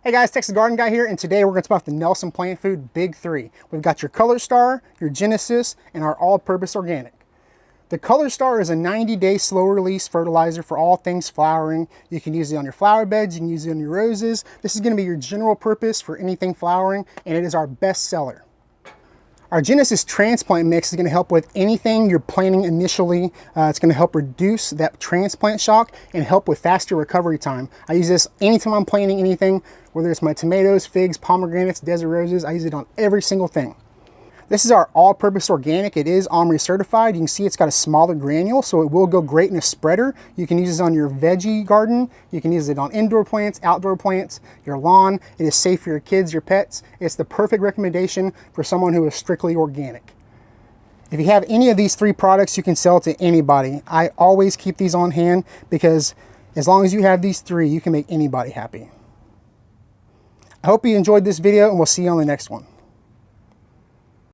Hey guys, Texas Garden Guy here, and today we're going to talk about the Nelson Plant Food Big 3. We've got your ColorStar, your Genesis, and our all-purpose organic. The ColorStar is a 90-day slow-release fertilizer for all things flowering. You can use it on your flower beds, you can use it on your roses. This is going to be your general purpose for anything flowering, and it is our best seller. Our Genesis Transplant mix is going to help with anything you're planting initially. It's going to help reduce that transplant shock and help with faster recovery time. I use this anytime I'm planting anything, whether it's my tomatoes, figs, pomegranates, desert roses. I use it on every single thing. This is our all-purpose organic. It is OMRI-certified. You can see it's got a smaller granule, so it will go great in a spreader. You can use this on your veggie garden. You can use it on indoor plants, outdoor plants, your lawn. It is safe for your kids, your pets. It's the perfect recommendation for someone who is strictly organic. If you have any of these 3 products, you can sell it to anybody. I always keep these on hand because as long as you have these 3, you can make anybody happy. I hope you enjoyed this video, and we'll see you on the next one.